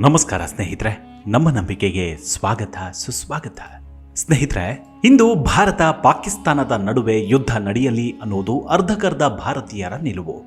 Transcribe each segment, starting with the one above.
ನಮಸ್ಕಾರ ಸ್ನೇಹಿತರೆ, ನಮ್ಮ ನಂಬಿಕೆಗೆ ಸ್ವಾಗತ ಸುಸ್ವಾಗತ. ಸ್ನೇಹಿತರೆ, ಇಂದು ಭಾರತ ಪಾಕಿಸ್ತಾನದ ನಡುವೆ ಯುದ್ಧ ನಡೆಯಲಿ ಅನ್ನೋದು ಅರ್ಧಕರ್ಧ ಭಾರತೀಯರ ನಿಲುವು.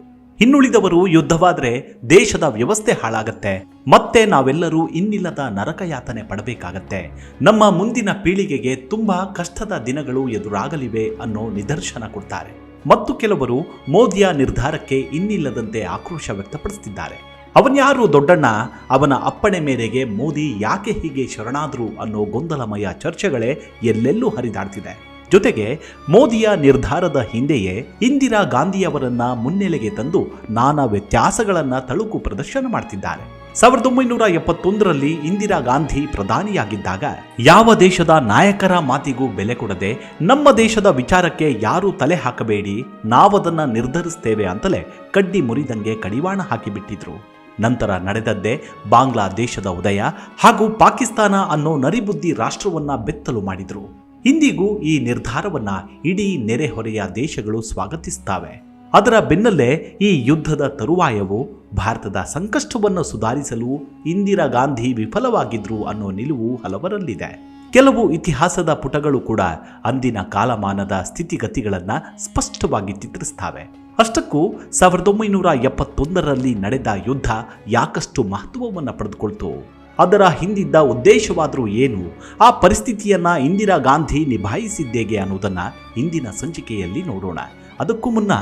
ಇನ್ನುಳಿದವರು ಯುದ್ಧವಾದ್ರೆ ದೇಶದ ವ್ಯವಸ್ಥೆ ಹಾಳಾಗತ್ತೆ, ಮತ್ತೆ ನಾವೆಲ್ಲರೂ ಇನ್ನಿಲ್ಲದ ನರಕಯಾತನೆ ಪಡಬೇಕಾಗತ್ತೆ, ನಮ್ಮ ಮುಂದಿನ ಪೀಳಿಗೆಗೆ ತುಂಬಾ ಕಷ್ಟದ ದಿನಗಳು ಎದುರಾಗಲಿವೆ ಅನ್ನೋ ನಿದರ್ಶನ ಕೊಡ್ತಾರೆ. ಮತ್ತು ಕೆಲವರು ಮೋದಿಯ ನಿರ್ಧಾರಕ್ಕೆ ಇನ್ನಿಲ್ಲದಂತೆ ಆಕ್ರೋಶ ವ್ಯಕ್ತಪಡಿಸುತ್ತಿದ್ದಾರೆ. ಅವನ್ಯಾರು ದೊಡ್ಡಣ್ಣ, ಅವನ ಅಪ್ಪಣೆ ಮೇರೆಗೆ ಮೋದಿ ಯಾಕೆ ಹೀಗೆ ಶರಣಾದ್ರು ಅನ್ನೋ ಗೊಂದಲಮಯ ಚರ್ಚೆಗಳೇ ಎಲ್ಲೆಲ್ಲೂ ಹರಿದಾಡ್ತಿದೆ. ಜೊತೆಗೆ ಮೋದಿಯ ನಿರ್ಧಾರದ ಹಿಂದೆಯೇ ಇಂದಿರಾ ಗಾಂಧಿಯವರನ್ನ ಮುನ್ನೆಲೆಗೆ ತಂದು ನಾನಾ ವ್ಯತ್ಯಾಸಗಳನ್ನ ತಳುಕು ಪ್ರದರ್ಶನ ಮಾಡ್ತಿದ್ದಾರೆ. 1971ರಲ್ಲಿ ಇಂದಿರಾ ಗಾಂಧಿ ಪ್ರಧಾನಿಯಾಗಿದ್ದಾಗ ಯಾವ ದೇಶದ ನಾಯಕರ ಮಾತಿಗೂ ಬೆಲೆ ಕೊಡದೆ ನಮ್ಮ ದೇಶದ ವಿಚಾರಕ್ಕೆ ಯಾರೂ ತಲೆ ಹಾಕಬೇಡಿ, ನಾವದನ್ನ ನಿರ್ಧರಿಸ್ತೇವೆ ಅಂತಲೇ ಕಡ್ಡಿ ಮುರಿದಂಗೆ ಕಡಿವಾಣ ಹಾಕಿಬಿಟ್ಟಿದ್ರು. ನಂತರ ನಡೆದದ್ದೇ ಬಾಂಗ್ಲಾದೇಶದ ಉದಯ ಹಾಗೂ ಪಾಕಿಸ್ತಾನ ಅನ್ನೋ ನರಿಬುದ್ಧಿ ರಾಷ್ಟ್ರವನ್ನ ಬೆತ್ತಲು ಮಾಡಿದ್ರು. ಇಂದಿಗೂ ಈ ನಿರ್ಧಾರವನ್ನ ಇಡೀ ನೆರೆಹೊರೆಯ ದೇಶಗಳು ಸ್ವಾಗತಿಸುತ್ತವೆ. ಅದರ ಬೆನ್ನಲ್ಲೇ ಈ ಯುದ್ಧದ ತರುವಾಯವು ಭಾರತದ ಸಂಕಷ್ಟವನ್ನು ಸುಧಾರಿಸಲು ಇಂದಿರಾ ಗಾಂಧಿ ವಿಫಲವಾಗಿದ್ರು ಅನ್ನೋ ನಿಲುವು ಹಲವರಲ್ಲಿದೆ. ಕೆಲವು ಇತಿಹಾಸದ ಪುಟಗಳು ಕೂಡ ಅಂದಿನ ಕಾಲಮಾನದ ಸ್ಥಿತಿಗತಿಗಳನ್ನು ಸ್ಪಷ್ಟವಾಗಿ ಚಿತ್ರಿಸ್ತವೆ. ಅಷ್ಟಕ್ಕೂ 1971ರಲ್ಲಿ ನಡೆದ ಯುದ್ಧ ಯಾಕಷ್ಟು ಮಹತ್ವವನ್ನು ಪಡೆದುಕೊಳ್ತು, ಅದರ ಹಿಂದಿದ್ದ ಉದ್ದೇಶವಾದರೂ ಏನು, ಆ ಪರಿಸ್ಥಿತಿಯನ್ನ ಇಂದಿರಾ ಗಾಂಧಿ ನಿಭಾಯಿಸಿದ್ದೇಗೆ ಅನ್ನೋದನ್ನ ಇಂದಿನ ಸಂಚಿಕೆಯಲ್ಲಿ ನೋಡೋಣ. ಅದಕ್ಕೂ ಮುನ್ನ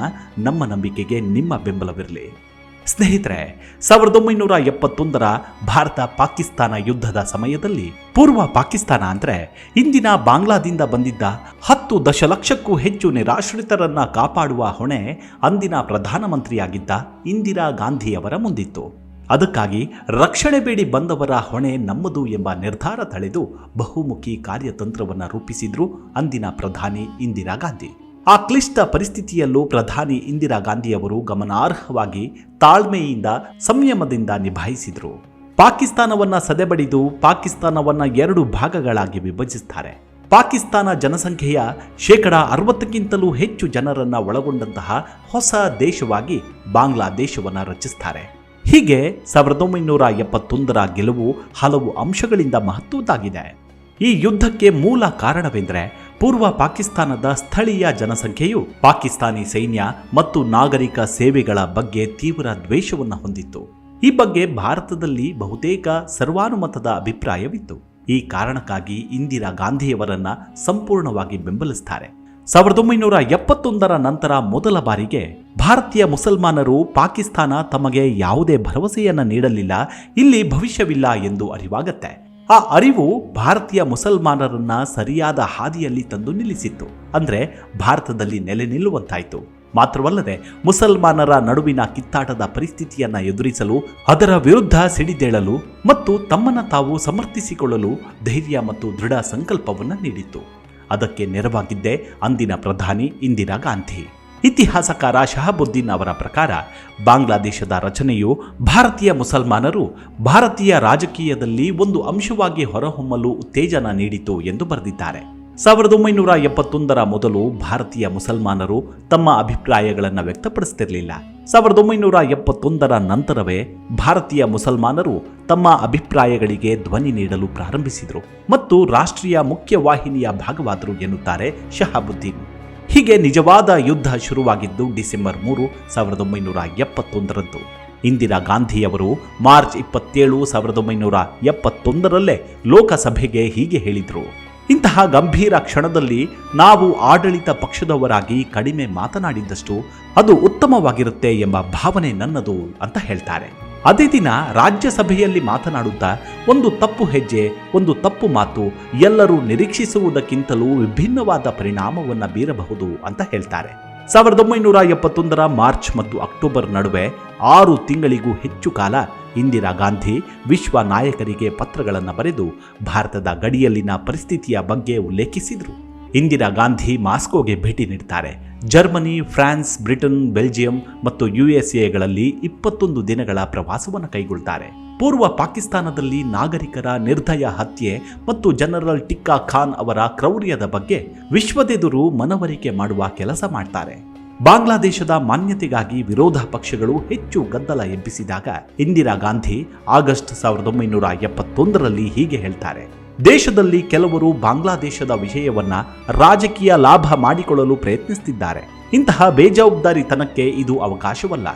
ನಮ್ಮ ನಂಬಿಕೆಗೆ ನಿಮ್ಮ ಬೆಂಬಲವಿರಲಿ. ಸ್ನೇಹಿತರೆ, 1971ರ ಭಾರತ ಪಾಕಿಸ್ತಾನ ಯುದ್ಧದ ಸಮಯದಲ್ಲಿ ಪೂರ್ವ ಪಾಕಿಸ್ತಾನ ಅಂದರೆ ಇಂದಿನ ಬಾಂಗ್ಲಾದಿಂದ ಬಂದಿದ್ದ 10 ದಶಲಕ್ಷಕ್ಕೂ ಹೆಚ್ಚು ನಿರಾಶ್ರಿತರನ್ನ ಕಾಪಾಡುವ ಹೊಣೆ ಅಂದಿನ ಪ್ರಧಾನಮಂತ್ರಿಯಾಗಿದ್ದ ಇಂದಿರಾ ಗಾಂಧಿಯವರ ಮುಂದಿತ್ತು. ಅದಕ್ಕಾಗಿ ರಕ್ಷಣೆ ಬೇಡಿ ಬಂದವರ ಹೊಣೆ ನಮ್ಮದು ಎಂಬ ನಿರ್ಧಾರ ತಳೆದು ಬಹುಮುಖಿ ಕಾರ್ಯತಂತ್ರವನ್ನು ರೂಪಿಸಿದ್ರು ಅಂದಿನ ಪ್ರಧಾನಿ ಇಂದಿರಾ ಗಾಂಧಿ. ಆ ಕ್ಲಿಷ್ಟ ಪರಿಸ್ಥಿತಿಯಲ್ಲೂ ಪ್ರಧಾನಿ ಇಂದಿರಾ ಗಾಂಧಿಯವರು ಗಮನಾರ್ಹವಾಗಿ ತಾಳ್ಮೆಯಿಂದ ಸಂಯಮದಿಂದ ನಿಭಾಯಿಸಿದರು. ಪಾಕಿಸ್ತಾನವನ್ನ ಸದೆಬಡಿದು ಪಾಕಿಸ್ತಾನವನ್ನ 2 ಭಾಗಗಳಾಗಿ ವಿಭಜಿಸುತ್ತಾರೆ. ಪಾಕಿಸ್ತಾನ ಜನಸಂಖ್ಯೆಯ 60%ಕ್ಕಿಂತಲೂ ಹೆಚ್ಚು ಜನರನ್ನ ಒಳಗೊಂಡಂತಹ ಹೊಸ ದೇಶವಾಗಿ ಬಾಂಗ್ಲಾದೇಶವನ್ನ ರಚಿಸುತ್ತಾರೆ. ಹೀಗೆ 1971ರ ಗೆಲುವು ಹಲವು ಅಂಶಗಳಿಂದ ಮಹತ್ವದ್ದಾಗಿದೆ. ಈ ಯುದ್ಧಕ್ಕೆ ಮೂಲ ಕಾರಣವೆಂದರೆ ಪೂರ್ವ ಪಾಕಿಸ್ತಾನದ ಸ್ಥಳೀಯ ಜನಸಂಖ್ಯೆಯು ಪಾಕಿಸ್ತಾನಿ ಸೈನ್ಯ ಮತ್ತು ನಾಗರಿಕ ಸೇವೆಗಳ ಬಗ್ಗೆ ತೀವ್ರ ದ್ವೇಷವನ್ನು ಹೊಂದಿತ್ತು. ಈ ಬಗ್ಗೆ ಭಾರತದಲ್ಲಿ ಬಹುತೇಕ ಸರ್ವಾನುಮತದ ಅಭಿಪ್ರಾಯವಿತ್ತು. ಈ ಕಾರಣಕ್ಕಾಗಿ ಇಂದಿರಾ ಗಾಂಧಿಯವರನ್ನ ಸಂಪೂರ್ಣವಾಗಿ ಬೆಂಬಲಿಸುತ್ತಾರೆ. 1971ರ ನಂತರ ಮೊದಲ ಬಾರಿಗೆ ಭಾರತೀಯ ಮುಸಲ್ಮಾನರು ಪಾಕಿಸ್ತಾನ ತಮಗೆ ಯಾವುದೇ ಭರವಸೆಯನ್ನ ನೀಡಲಿಲ್ಲ, ಇಲ್ಲಿ ಭವಿಷ್ಯವಿಲ್ಲ ಎಂದು ಅರಿವಾಗತ್ತೆ. ಆ ಅರಿವು ಭಾರತೀಯ ಮುಸಲ್ಮಾನರನ್ನ ಸರಿಯಾದ ಹಾದಿಯಲ್ಲಿ ತಂದು ನಿಲ್ಲಿಸಿತ್ತು. ಅಂದ್ರೆ ಭಾರತದಲ್ಲಿ ನೆಲೆ ನಿಲ್ಲುವಂತಾಯಿತು. ಮಾತ್ರವಲ್ಲದೆ ಮುಸಲ್ಮಾನರ ನಡುವಿನ ಕಿತ್ತಾಟದ ಪರಿಸ್ಥಿತಿಯನ್ನ ಎದುರಿಸಲು, ಅದರ ವಿರುದ್ಧ ಸಿಡಿದೇಳಲು ಮತ್ತು ತಮ್ಮನ್ನ ತಾವು ಸಮರ್ಥಿಸಿಕೊಳ್ಳಲು ಧೈರ್ಯ ಮತ್ತು ದೃಢ ಸಂಕಲ್ಪವನ್ನು ನೀಡಿತ್ತು. ಅದಕ್ಕೆ ನೆರವಾಗಿದ್ದೇ ಅಂದಿನ ಪ್ರಧಾನಿ ಇಂದಿರಾ ಗಾಂಧಿ. ಇತಿಹಾಸಕಾರ ಶಹಾಬುದ್ದೀನ್ ಅವರ ಪ್ರಕಾರ ಬಾಂಗ್ಲಾದೇಶದ ರಚನೆಯು ಭಾರತೀಯ ಮುಸಲ್ಮಾನರು ಭಾರತೀಯ ರಾಜಕೀಯದಲ್ಲಿ ಒಂದು ಅಂಶವಾಗಿ ಹೊರಹೊಮ್ಮಲು ಉತ್ತೇಜನ ನೀಡಿತು ಎಂದು ಬರೆದಿದ್ದಾರೆ. 1971ರ ಮೊದಲು ಭಾರತೀಯ ಮುಸಲ್ಮಾನರು ತಮ್ಮ ಅಭಿಪ್ರಾಯಗಳನ್ನು ವ್ಯಕ್ತಪಡಿಸುತ್ತಿರಲಿಲ್ಲ. 1971ರ ನಂತರವೇ ಭಾರತೀಯ ಮುಸಲ್ಮಾನರು ತಮ್ಮ ಅಭಿಪ್ರಾಯಗಳಿಗೆ ಧ್ವನಿ ನೀಡಲು ಪ್ರಾರಂಭಿಸಿದರು ಮತ್ತು ರಾಷ್ಟ್ರೀಯ ಮುಖ್ಯವಾಹಿನಿಯ ಭಾಗವಾದರು ಎನ್ನುತ್ತಾರೆ ಶಹಾಬುದ್ದೀನ್. ಹೀಗೆ ನಿಜವಾದ ಯುದ್ಧ ಶುರುವಾಗಿದ್ದು ಡಿಸೆಂಬರ್ 3, 1971ರಂದು. ಇಂದಿರಾ ಗಾಂಧಿಯವರು ಮಾರ್ಚ್ 27, 1971ರಲ್ಲೇ ಲೋಕಸಭೆಗೆ ಹೀಗೆ ಹೇಳಿದರು: ಇಂತಹ ಗಂಭೀರ ಕ್ಷಣದಲ್ಲಿ ನಾವು ಆಡಳಿತ ಪಕ್ಷದವರಾಗಿ ಕಡಿಮೆ ಮಾತನಾಡಿದ್ದಷ್ಟು ಅದು ಉತ್ತಮವಾಗಿರುತ್ತೆ ಎಂಬ ಭಾವನೆ ನನ್ನದು ಅಂತ ಹೇಳ್ತಾರೆ. ಅದೇ ದಿನ ರಾಜ್ಯಸಭೆಯಲ್ಲಿ ಮಾತನಾಡುತ್ತಾ ಒಂದು ತಪ್ಪು ಹೆಜ್ಜೆ, ಒಂದು ತಪ್ಪು ಮಾತು ಎಲ್ಲರೂ ನಿರೀಕ್ಷಿಸುವುದಕ್ಕಿಂತಲೂ ವಿಭಿನ್ನವಾದ ಪರಿಣಾಮವನ್ನು ಬೀರಬಹುದು ಅಂತ ಹೇಳ್ತಾರೆ. 1971ರ ಮಾರ್ಚ್ ಮತ್ತು ಅಕ್ಟೋಬರ್ ನಡುವೆ 6 ತಿಂಗಳಿಗೂ ಹೆಚ್ಚು ಕಾಲ ಇಂದಿರಾ ಗಾಂಧಿ ವಿಶ್ವ ನಾಯಕರಿಗೆ ಪತ್ರಗಳನ್ನು ಬರೆದು ಭಾರತದ ಗಡಿಯಲ್ಲಿನ ಪರಿಸ್ಥಿತಿಯ ಬಗ್ಗೆ ಉಲ್ಲೇಖಿಸಿದರು. ಇಂದಿರಾ ಗಾಂಧಿ ಮಾಸ್ಕೋಗೆ ಭೇಟಿ ನೀಡುತ್ತಾರೆ. ಜರ್ಮನಿ, ಫ್ರಾನ್ಸ್, ಬ್ರಿಟನ್, ಬೆಲ್ಜಿಯಂ ಮತ್ತು USA ಗಳಲ್ಲಿ 21 ದಿನಗಳ ಪ್ರವಾಸವನ್ನು ಕೈಗೊಳ್ಳುತ್ತಾರೆ. ಪೂರ್ವ ಪಾಕಿಸ್ತಾನದಲ್ಲಿ ನಾಗರಿಕರ ನಿರ್ದಯ ಹತ್ಯೆ ಮತ್ತು ಜನರಲ್ ಟಿಕ್ಕಾ ಖಾನ್ ಅವರ ಕ್ರೌರ್ಯದ ಬಗ್ಗೆ ವಿಶ್ವದೆದುರು ಮನವರಿಕೆ ಮಾಡುವ ಕೆಲಸ ಮಾಡ್ತಾರೆ. ಬಾಂಗ್ಲಾದೇಶದ ಮಾನ್ಯತೆಗಾಗಿ ವಿರೋಧ ಪಕ್ಷಗಳು ಹೆಚ್ಚು ಗದ್ದಲ ಎಬ್ಬಿಸಿದಾಗ ಇಂದಿರಾ ಗಾಂಧಿ ಆಗಸ್ಟ್ 1971ರಲ್ಲಿ ಹೀಗೆ ಹೇಳ್ತಾರೆ: ದೇಶದಲ್ಲಿ ಕೆಲವರು ಬಾಂಗ್ಲಾದೇಶದ ವಿಷಯವನ್ನ ರಾಜಕೀಯ ಲಾಭ ಮಾಡಿಕೊಳ್ಳಲು ಪ್ರಯತ್ನಿಸುತ್ತಿದ್ದಾರೆ. ಇಂತಹ ಬೇಜವಾಬ್ದಾರಿತನಕ್ಕೆ ಇದು ಅವಕಾಶವಲ್ಲ.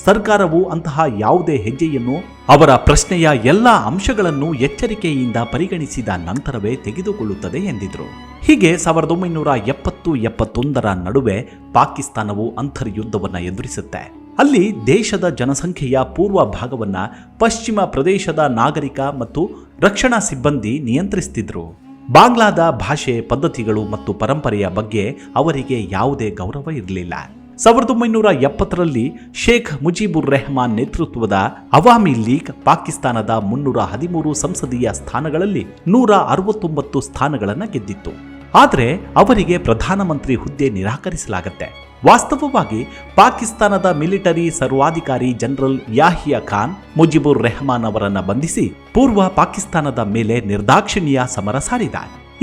ಸರ್ಕಾರವು ಅಂತಹ ಯಾವುದೇ ಹೆಜ್ಜೆಯನ್ನು ಅವರ ಪ್ರಶ್ನೆಯ ಎಲ್ಲಾ ಅಂಶಗಳನ್ನು ಎಚ್ಚರಿಕೆಯಿಂದ ಪರಿಗಣಿಸಿದ ನಂತರವೇ ತೆಗೆದುಕೊಳ್ಳುತ್ತದೆ ಎಂದಿದ್ರು. ಹೀಗೆ 1970-71ರ ನಡುವೆ ಪಾಕಿಸ್ತಾನವು ಅಂತರ್ಯುದ್ಧವನ್ನು ಎದುರಿಸುತ್ತೆ. ಅಲ್ಲಿ ದೇಶದ ಜನಸಂಖ್ಯೆಯ ಪೂರ್ವ ಭಾಗವನ್ನ ಪಶ್ಚಿಮ ಪ್ರದೇಶದ ನಾಗರಿಕ ಮತ್ತು ರಕ್ಷಣಾ ಸಿಬ್ಬಂದಿ ನಿಯಂತ್ರಿಸುತ್ತಿದ್ರು. ಬಾಂಗ್ಲಾದ ಭಾಷೆ, ಪದ್ಧತಿಗಳು ಮತ್ತು ಪರಂಪರೆಯ ಬಗ್ಗೆ ಅವರಿಗೆ ಯಾವುದೇ ಗೌರವ ಇರಲಿಲ್ಲ. 1970ರಲ್ಲಿ ಶೇಖ್ ಮುಜಿಬುರ್ ರೆಹಮಾನ್ ನೇತೃತ್ವದ ಅವಾಮಿ ಲೀಗ್ ಪಾಕಿಸ್ತಾನದ 313 ಸಂಸದೀಯ ಸ್ಥಾನಗಳಲ್ಲಿ 169 ಸ್ಥಾನಗಳನ್ನು ಗೆದ್ದಿತ್ತು. ಆದರೆ ಅವರಿಗೆ ಪ್ರಧಾನಮಂತ್ರಿ ಹುದ್ದೆ ನಿರಾಕರಿಸಲಾಗುತ್ತೆ. ವಾಸ್ತವವಾಗಿ ಪಾಕಿಸ್ತಾನದ ಮಿಲಿಟರಿ ಸರ್ವಾಧಿಕಾರಿ ಜನರಲ್ ಯಾಹಿಯಾ ಖಾನ್ ಮುಜಿಬುರ್ ರೆಹಮಾನ್ ಅವರನ್ನು ಬಂಧಿಸಿ ಪೂರ್ವ ಪಾಕಿಸ್ತಾನದ ಮೇಲೆ ನಿರ್ದಾಕ್ಷಿಣ್ಯ ಸಮರ ಸಾರಿದ.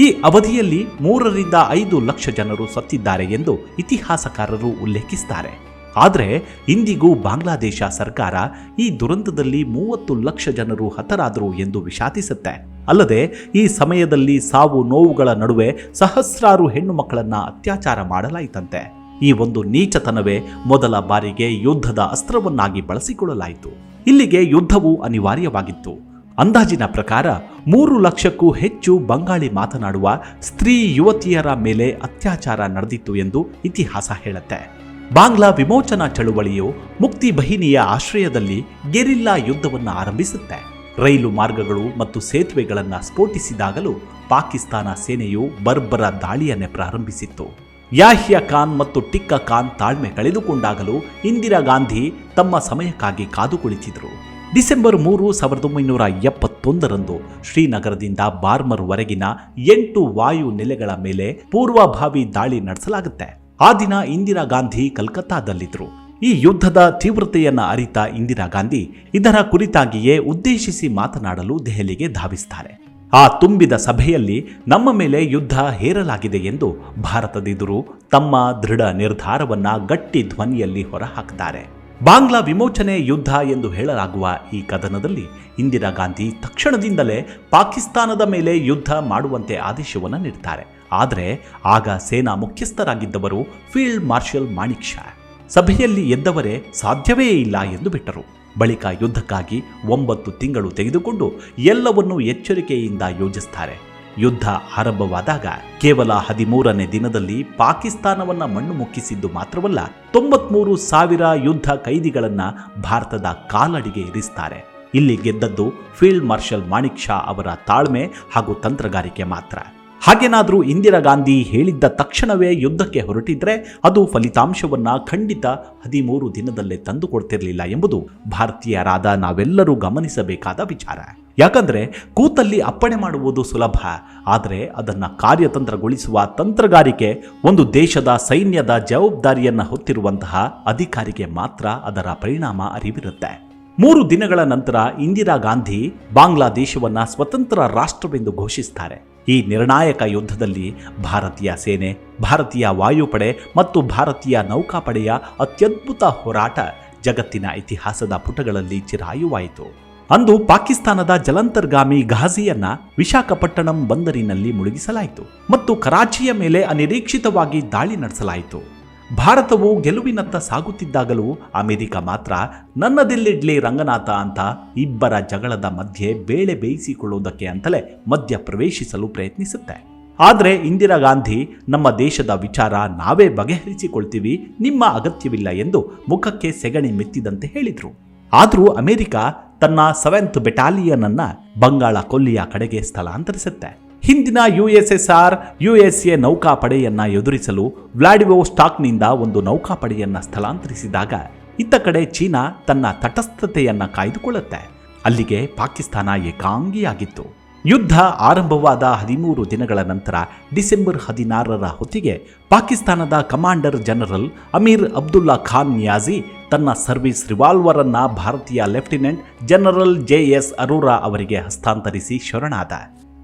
ಈ ಅವಧಿಯಲ್ಲಿ 3-5 ಲಕ್ಷ ಜನರು ಸತ್ತಿದ್ದಾರೆ ಎಂದು ಇತಿಹಾಸಕಾರರು ಉಲ್ಲೇಖಿಸುತ್ತಾರೆ. ಆದರೆ ಇಂದಿಗೂ ಬಾಂಗ್ಲಾದೇಶ ಸರ್ಕಾರ ಈ ದುರಂತದಲ್ಲಿ 30 ಲಕ್ಷ ಜನರು ಹತರಾದರು ಎಂದು ವಿಷಾದಿಸುತ್ತೆ. ಅಲ್ಲದೆ ಈ ಸಮಯದಲ್ಲಿ ಸಾವು ನೋವುಗಳ ನಡುವೆ ಸಹಸ್ರಾರು ಹೆಣ್ಣು ಮಕ್ಕಳನ್ನ ಅತ್ಯಾಚಾರ ಮಾಡಲಾಯಿತಂತೆ. ಈ ಒಂದು ನೀಚತನವೇ ಮೊದಲ ಬಾರಿಗೆ ಯುದ್ಧದ ಅಸ್ತ್ರವನ್ನಾಗಿ ಬಳಸಿಕೊಳ್ಳಲಾಯಿತು. ಇಲ್ಲಿಗೆ ಯುದ್ಧವು ಅನಿವಾರ್ಯವಾಗಿತ್ತು. ಅಂದಾಜಿನ ಪ್ರಕಾರ 3 ಲಕ್ಷಕ್ಕೂ ಹೆಚ್ಚು ಬಂಗಾಳಿ ಮಾತನಾಡುವ ಸ್ತ್ರೀ ಯುವತಿಯರ ಮೇಲೆ ಅತ್ಯಾಚಾರ ನಡೆದಿತ್ತು ಎಂದು ಇತಿಹಾಸ ಹೇಳುತ್ತೆ. ಬಾಂಗ್ಲಾ ವಿಮೋಚನಾ ಚಳುವಳಿಯು ಮುಕ್ತಿ ಬಹಿನಿಯ ಆಶ್ರಯದಲ್ಲಿ ಗೆರಿಲ್ಲಾ ಯುದ್ಧವನ್ನು ಆರಂಭಿಸುತ್ತೆ. ರೈಲು ಮಾರ್ಗಗಳು ಮತ್ತು ಸೇತುವೆಗಳನ್ನು ಸ್ಫೋಟಿಸಿದಾಗಲೂ ಪಾಕಿಸ್ತಾನ ಸೇನೆಯು ಬರ್ಬರ ದಾಳಿಯನ್ನೇ ಪ್ರಾರಂಭಿಸಿತ್ತು. ಯಾಹಿಯಾ ಖಾನ್ ಮತ್ತು ಟಿಕ್ಕಾ ಖಾನ್ ತಾಳ್ಮೆ ಕಳೆದುಕೊಂಡಾಗಲೂ ಇಂದಿರಾ ಗಾಂಧಿ ತಮ್ಮ ಸಮಯಕ್ಕಾಗಿ ಕಾದು ಕುಳಿತಿದ್ರು. ಡಿಸೆಂಬರ್ 3, 1971ರಂದು ಶ್ರೀನಗರದಿಂದ ಬಾರ್ಮರ್ ವರೆಗಿನ 8 ವಾಯು ನೆಲೆಗಳ ಮೇಲೆ ಪೂರ್ವಭಾವಿ ದಾಳಿ ನಡೆಸಲಾಗುತ್ತೆ. ಆ ದಿನ ಇಂದಿರಾ ಗಾಂಧಿ ಕಲ್ಕತ್ತಾದಲ್ಲಿದ್ರು. ಈ ಯುದ್ಧದ ತೀವ್ರತೆಯನ್ನು ಅರಿತ ಇಂದಿರಾ ಗಾಂಧಿ ಇದರ ಕುರಿತಾಗಿಯೇ ಉದ್ದೇಶಿಸಿ ಮಾತನಾಡಲು ದೆಹಲಿಗೆ ಧಾವಿಸುತ್ತಾರೆ. ಆ ತುಂಬಿದ ಸಭೆಯಲ್ಲಿ ನಮ್ಮ ಮೇಲೆ ಯುದ್ಧ ಹೇರಲಾಗಿದೆ ಎಂದು ಭಾರತದೆದುರು ತಮ್ಮ ದೃಢ ನಿರ್ಧಾರವನ್ನ ಗಟ್ಟಿ ಧ್ವನಿಯಲ್ಲಿ ಹೊರಹಾಕ್ತಾರೆ. ಬಾಂಗ್ಲಾ ವಿಮೋಚನೆ ಯುದ್ಧ ಎಂದು ಹೇಳಲಾಗುವ ಈ ಕದನದಲ್ಲಿ ಇಂದಿರಾ ಗಾಂಧಿ ತಕ್ಷಣದಿಂದಲೇ ಪಾಕಿಸ್ತಾನದ ಮೇಲೆ ಯುದ್ಧ ಮಾಡುವಂತೆ ಆದೇಶವನ್ನು ನೀಡುತ್ತಾರೆ. ಆದರೆ ಆಗ ಸೇನಾ ಮುಖ್ಯಸ್ಥರಾಗಿದ್ದವರು ಫೀಲ್ಡ್ ಮಾರ್ಷಲ್ ಮಾಣಿಕ್ ಶಾ ಸಭೆಯಲ್ಲಿ ಎದ್ದವರೇ ಸಾಧ್ಯವೇ ಇಲ್ಲ ಎಂದು ಬಿಟ್ಟರು. ಬಳಿಕ ಯುದ್ಧಕ್ಕಾಗಿ 9 ತಿಂಗಳು ತೆಗೆದುಕೊಂಡು ಎಲ್ಲವನ್ನೂ ಎಚ್ಚರಿಕೆಯಿಂದ ಯೋಜಿಸುತ್ತಾರೆ. ಯುದ್ಧ ಆರಂಭವಾದಾಗ ಕೇವಲ 13ನೇ ದಿನದಲ್ಲಿ ಪಾಕಿಸ್ತಾನವನ್ನ ಮಣ್ಣು ಮುಕ್ಕಿಸಿದ್ದು ಮಾತ್ರವಲ್ಲ, 93,000 ಯುದ್ಧ ಕೈದಿಗಳನ್ನ ಭಾರತದ ಕಾಲಡಿಗೆ ಇರಿಸುತ್ತಾರೆ. ಇಲ್ಲಿ ಗೆದ್ದದ್ದು ಫೀಲ್ಡ್ ಮಾರ್ಷಲ್ ಮಾಣಿಕ್ ಶಾ ಅವರ ತಾಳ್ಮೆ ಹಾಗೂ ತಂತ್ರಗಾರಿಕೆ ಮಾತ್ರ. ಹಾಗೇನಾದರೂ ಇಂದಿರಾ ಗಾಂಧಿ ಹೇಳಿದ್ದ ತಕ್ಷಣವೇ ಯುದ್ಧಕ್ಕೆ ಹೊರಟಿದ್ರೆ ಅದು ಫಲಿತಾಂಶವನ್ನ ಖಂಡಿತ 13 ದಿನದಲ್ಲೇ ತಂದುಕೊಡ್ತಿರಲಿಲ್ಲ ಎಂಬುದು ಭಾರತೀಯರಾದ ನಾವೆಲ್ಲರೂ ಗಮನಿಸಬೇಕಾದ ವಿಚಾರ. ಯಾಕಂದ್ರೆ ಕೂತಲ್ಲಿ ಅಪ್ಪಣೆ ಮಾಡುವುದು ಸುಲಭ, ಆದರೆ ಅದನ್ನ ಕಾರ್ಯತಂತ್ರಗೊಳಿಸುವ ತಂತ್ರಗಾರಿಕೆ ಒಂದು ದೇಶದ ಸೈನ್ಯದ ಜವಾಬ್ದಾರಿಯನ್ನ ಹೊತ್ತಿರುವಂತಹ ಅಧಿಕಾರಿಗೆ ಮಾತ್ರ ಅದರ ಪರಿಣಾಮ ಅರಿವಿರುತ್ತೆ. 3 ದಿನಗಳ ನಂತರ ಇಂದಿರಾ ಗಾಂಧಿ ಬಾಂಗ್ಲಾದೇಶವನ್ನ ಸ್ವತಂತ್ರ ರಾಷ್ಟ್ರವೆಂದು ಘೋಷಿಸುತ್ತಾರೆ. ಈ ನಿರ್ಣಾಯಕ ಯುದ್ಧದಲ್ಲಿ ಭಾರತೀಯ ಸೇನೆ, ಭಾರತೀಯ ವಾಯುಪಡೆ ಮತ್ತು ಭಾರತೀಯ ನೌಕಾಪಡೆಯ ಅತ್ಯದ್ಭುತ ಹೋರಾಟ ಜಗತ್ತಿನ ಇತಿಹಾಸದ ಪುಟಗಳಲ್ಲಿ ಚಿರಾಯುವಾಯಿತು. ಅಂದು ಪಾಕಿಸ್ತಾನದ ಜಲಂತರ್ಗಾಮಿ ಘಾಜಿಯನ್ನ ವಿಶಾಖಪಟ್ಟಣಂ ಬಂದರಿನಲ್ಲಿ ಮುಳುಗಿಸಲಾಯಿತು ಮತ್ತು ಕರಾಚಿಯ ಮೇಲೆ ಅನಿರೀಕ್ಷಿತವಾಗಿ ದಾಳಿ ನಡೆಸಲಾಯಿತು. ಭಾರತವು ಗೆಲುವಿನತ್ತ ಸಾಗುತ್ತಿದ್ದಾಗಲೂ ಅಮೆರಿಕ ಮಾತ್ರ ನನ್ನದೆಲ್ಲಿಡ್ಲಿ ರಂಗನಾಥ ಅಂತ ಇಬ್ಬರ ಜಗಳದ ಮಧ್ಯೆ ಬೇಳೆ ಬೇಯಿಸಿಕೊಳ್ಳುವುದಕ್ಕೆ ಅಂತಲೇ ಮಧ್ಯ ಪ್ರವೇಶಿಸಲು ಪ್ರಯತ್ನಿಸುತ್ತೆ. ಆದರೆ ಇಂದಿರಾ ಗಾಂಧಿ ನಮ್ಮ ದೇಶದ ವಿಚಾರ ನಾವೇ ಬಗೆಹರಿಸಿಕೊಳ್ತೀವಿ, ನಿಮ್ಮ ಅಗತ್ಯವಿಲ್ಲ ಎಂದು ಮುಖಕ್ಕೆ ಸೆಗಣಿ ಮೆತ್ತಿದಂತೆ ಹೇಳಿದ್ರು. ಆದರೂ ಅಮೆರಿಕ ತನ್ನ 7th ಬೆಟಾಲಿಯನ್ ಅನ್ನ ಬಂಗಾಳ ಕೊಲ್ಲಿಯ ಕಡೆಗೆ ಸ್ಥಳಾಂತರಿಸುತ್ತೆ. ಹಿಂದಿನ USSR USA ನೌಕಾಪಡೆಯನ್ನ ಎದುರಿಸಲು ವ್ಲಾಡಿವೋಸ್ಟಾಕ್ನಿಂದ ಒಂದು ನೌಕಾಪಡೆಯನ್ನ ಸ್ಥಳಾಂತರಿಸಿದಾಗ ಇತ್ತ ಕಡೆ ಚೀನಾ ತನ್ನ ತಟಸ್ಥತೆಯನ್ನ ಕಾಯ್ದುಕೊಳ್ಳುತ್ತೆ. ಅಲ್ಲಿಗೆ ಪಾಕಿಸ್ತಾನ ಏಕಾಂಗಿಯಾಗಿತ್ತು. ಯುದ್ಧ ಆರಂಭವಾದ 13 ದಿನಗಳ ನಂತರ ಡಿಸೆಂಬರ್ 16ರ ಹೊತ್ತಿಗೆ ಪಾಕಿಸ್ತಾನದ ಕಮಾಂಡರ್ ಜನರಲ್ ಅಮೀರ್ ಅಬ್ದುಲ್ಲಾ ಖಾನ್ ನಿಯಾಜಿ ತನ್ನ ಸರ್ವಿಸ್ ರಿವಾಲ್ವರ್ ಅನ್ನ ಭಾರತೀಯ ಲೆಫ್ಟಿನೆಂಟ್ ಜನರಲ್ JS ಅರೋರಾ ಅವರಿಗೆ ಹಸ್ತಾಂತರಿಸಿ ಶರಣಾದ.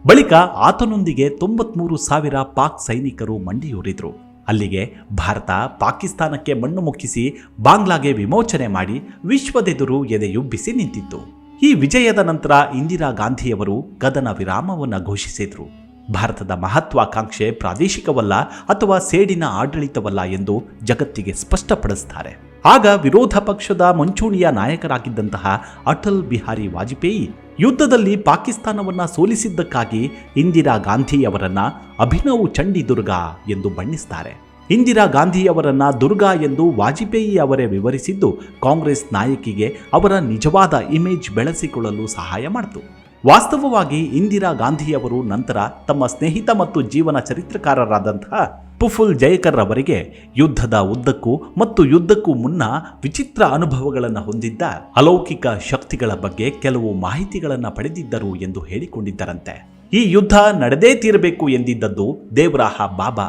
ಬಳಿಕ ಆತನೊಂದಿಗೆ 93,000 ಪಾಕ್ ಸೈನಿಕರು ಮಂಡಿಯೂರಿದ್ರು. ಅಲ್ಲಿಗೆ ಭಾರತ ಪಾಕಿಸ್ತಾನಕ್ಕೆ ಮಣ್ಣು ಮುಕ್ಕಿಸಿ ಬಾಂಗ್ಲಾಗೆ ವಿಮೋಚನೆ ಮಾಡಿ ವಿಶ್ವದೆದುರು ಎದೆಯುಬ್ಬಿಸಿ ನಿಂತಿತ್ತು. ಈ ವಿಜಯದ ನಂತರ ಇಂದಿರಾ ಗಾಂಧಿಯವರು ಕದನ ವಿರಾಮವನ್ನು ಘೋಷಿಸಿದರು. ಭಾರತದ ಮಹತ್ವಾಕಾಂಕ್ಷೆ ಪ್ರಾದೇಶಿಕವಲ್ಲ ಅಥವಾ ಸೇಡಿನ ಆಡಳಿತವಲ್ಲ ಎಂದು ಜಗತ್ತಿಗೆ ಸ್ಪಷ್ಟಪಡಿಸುತ್ತಾರೆ. ಆಗ ವಿರೋಧ ಪಕ್ಷದ ಮುಂಚೂಣಿಯ ನಾಯಕರಾಗಿದ್ದಂತಹ ಅಟಲ್ ಬಿಹಾರಿ ವಾಜಪೇಯಿ ಯುದ್ಧದಲ್ಲಿ ಪಾಕಿಸ್ತಾನವನ್ನು ಸೋಲಿಸಿದ್ದಕ್ಕಾಗಿ ಇಂದಿರಾ ಗಾಂಧಿಯವರನ್ನ ಅಭಿನವ್ ಚಂಡಿ ದುರ್ಗಾ ಎಂದು ಬಣ್ಣಿಸ್ತಾರೆ. ಇಂದಿರಾ ಗಾಂಧಿಯವರನ್ನ ದುರ್ಗಾ ಎಂದು ವಾಜಪೇಯಿ ಅವರೇ ವಿವರಿಸಿದ್ದು ಕಾಂಗ್ರೆಸ್ ನಾಯಕಿಗೆ ಅವರ ನಿಜವಾದ ಇಮೇಜ್ ಬೆಳೆಸಿಕೊಳ್ಳಲು ಸಹಾಯ ಮಾಡಿತು. ವಾಸ್ತವವಾಗಿ ಇಂದಿರಾ ಗಾಂಧಿಯವರು ನಂತರ ತಮ್ಮ ಸ್ನೇಹಿತ ಮತ್ತು ಜೀವನ ಚರಿತ್ರಕಾರರಾದಂತಹ ಪ್ರಫುಲ್ ಜಯಕರ್ ಅವರಿಗೆ ಯುದ್ಧದ ಉದ್ದಕ್ಕೂ ಮತ್ತು ಯುದ್ಧಕ್ಕೂ ಮುನ್ನ ವಿಚಿತ್ರ ಅನುಭವಗಳನ್ನು ಹೊಂದಿದ್ದ ಅಲೌಕಿಕ ಶಕ್ತಿಗಳ ಬಗ್ಗೆ ಕೆಲವು ಮಾಹಿತಿಗಳನ್ನು ಪಡೆದಿದ್ದರು ಎಂದು ಹೇಳಿಕೊಂಡಿದ್ದರಂತೆ. ಈ ಯುದ್ಧ ನಡೆದೇ ತೀರಬೇಕು ಎಂದಿದ್ದದ್ದು ದೇವರಾಹ ಬಾಬಾ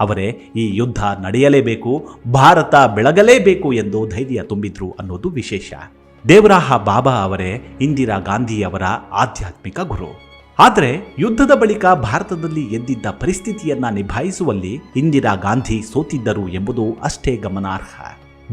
ಅವರೇ ಈ ಯುದ್ಧ ನಡೆಯಲೇಬೇಕು, ಭಾರತ ಬೆಳಗಲೇಬೇಕು ಎಂದು ಧೈರ್ಯ ತುಂಬಿದ್ರು ಅನ್ನೋದು ವಿಶೇಷ. ದೇವರಾಹ ಬಾಬಾ ಅವರೇ ಇಂದಿರಾ ಗಾಂಧಿಯವರ ಆಧ್ಯಾತ್ಮಿಕ ಗುರು. ಆದರೆ ಯುದ್ಧದ ಬಳಿಕ ಭಾರತದಲ್ಲಿ ಎದ್ದಿದ್ದ ಪರಿಸ್ಥಿತಿಯನ್ನ ನಿಭಾಯಿಸುವಲ್ಲಿ ಇಂದಿರಾ ಗಾಂಧಿ ಸೋತಿದ್ದರು ಎಂಬುದು ಅಷ್ಟೇ ಗಮನಾರ್ಹ.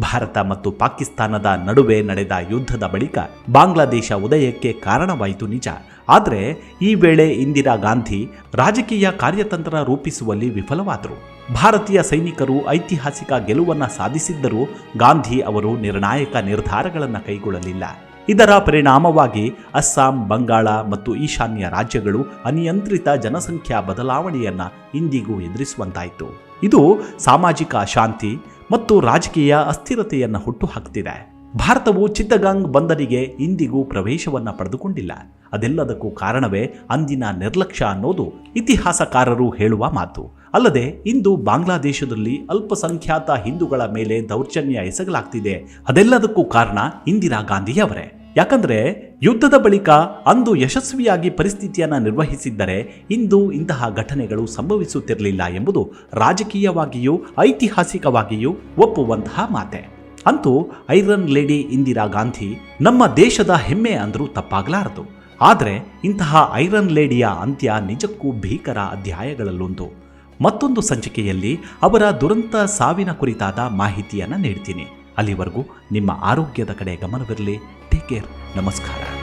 ಭಾರತ ಮತ್ತು ಪಾಕಿಸ್ತಾನದ ನಡುವೆ ನಡೆದ ಯುದ್ಧದ ಬಳಿಕ ಬಾಂಗ್ಲಾದೇಶ ಉದಯಕ್ಕೆ ಕಾರಣವಾಯಿತು ನಿಜ. ಆದರೆ ಈ ವೇಳೆ ಇಂದಿರಾ ಗಾಂಧಿ ರಾಜಕೀಯ ಕಾರ್ಯತಂತ್ರ ರೂಪಿಸುವಲ್ಲಿ ವಿಫಲವಾದರು. ಭಾರತೀಯ ಸೈನಿಕರು ಐತಿಹಾಸಿಕ ಗೆಲುವನ್ನು ಸಾಧಿಸಿದ್ದರೂ ಗಾಂಧಿ ಅವರು ನಿರ್ಣಾಯಕ ನಿರ್ಧಾರಗಳನ್ನು ಕೈಗೊಳ್ಳಲಿಲ್ಲ. ಇದರ ಪರಿಣಾಮವಾಗಿ ಅಸ್ಸಾಂ, ಬಂಗಾಳ ಮತ್ತು ಈಶಾನ್ಯ ರಾಜ್ಯಗಳು ಅನಿಯಂತ್ರಿತ ಜನಸಂಖ್ಯಾ ಬದಲಾವಣೆಯನ್ನು ಇಂದಿಗೂ ಎದುರಿಸುವಂತಾಯಿತು. ಇದು ಸಾಮಾಜಿಕ ಅಶಾಂತಿ ಮತ್ತು ರಾಜಕೀಯ ಅಸ್ಥಿರತೆಯನ್ನು ಹುಟ್ಟುಹಾಕ್ತಿದೆ. ಭಾರತವು ಚಿತ್ತಗಾಂಗ್ ಬಂದರಿಗೆ ಇಂದಿಗೂ ಪ್ರವೇಶವನ್ನು ಪಡೆದುಕೊಂಡಿಲ್ಲ. ಅದೆಲ್ಲದಕ್ಕೂ ಕಾರಣವೇ ಅಂದಿನ ನಿರ್ಲಕ್ಷ್ಯ ಅನ್ನೋದು ಇತಿಹಾಸಕಾರರು ಹೇಳುವ ಮಾತು. ಅಲ್ಲದೆ ಇಂದು ಬಾಂಗ್ಲಾದೇಶದಲ್ಲಿ ಅಲ್ಪಸಂಖ್ಯಾತ ಹಿಂದೂಗಳ ಮೇಲೆ ದೌರ್ಜನ್ಯ ಎಸಗಲಾಗ್ತಿದೆ. ಅದೆಲ್ಲದಕ್ಕೂ ಕಾರಣ ಇಂದಿರಾ ಗಾಂಧಿಯವರೇ. ಯಾಕಂದ್ರೆ ಯುದ್ಧದ ಬಳಿಕ ಅಂದು ಯಶಸ್ವಿಯಾಗಿ ಪರಿಸ್ಥಿತಿಯನ್ನು ನಿರ್ವಹಿಸಿದ್ದರೆ ಇಂದು ಇಂತಹ ಘಟನೆಗಳು ಸಂಭವಿಸುತ್ತಿರಲಿಲ್ಲ ಎಂಬುದು ರಾಜಕೀಯವಾಗಿಯೂ ಐತಿಹಾಸಿಕವಾಗಿಯೂ ಒಪ್ಪುವಂತಹ ಮಾತೆ. ಅಂತೂ ಐರನ್ ಲೇಡಿ ಇಂದಿರಾ ಗಾಂಧಿ ನಮ್ಮ ದೇಶದ ಹೆಮ್ಮೆ ಅಂದರೂ ತಪ್ಪಾಗಲಾರದು. ಆದರೆ ಇಂತಹ ಐರನ್ ಲೇಡಿಯ ಅಂತ್ಯ ನಿಜಕ್ಕೂ ಭೀಕರ ಅಧ್ಯಾಯಗಳಲ್ಲೊಂದು. ಮತ್ತೊಂದು ಸಂಚಿಕೆಯಲ್ಲಿ ಅವರ ದುರಂತ ಸಾವಿನ ಕುರಿತಾದ ಮಾಹಿತಿಯನ್ನು ನೀಡ್ತೀನಿ. ಅಲ್ಲಿವರೆಗೂ ನಿಮ್ಮ ಆರೋಗ್ಯದ ಕಡೆ ಗಮನವಿರಲಿ. Take care. ನಮಸ್ಕಾರ.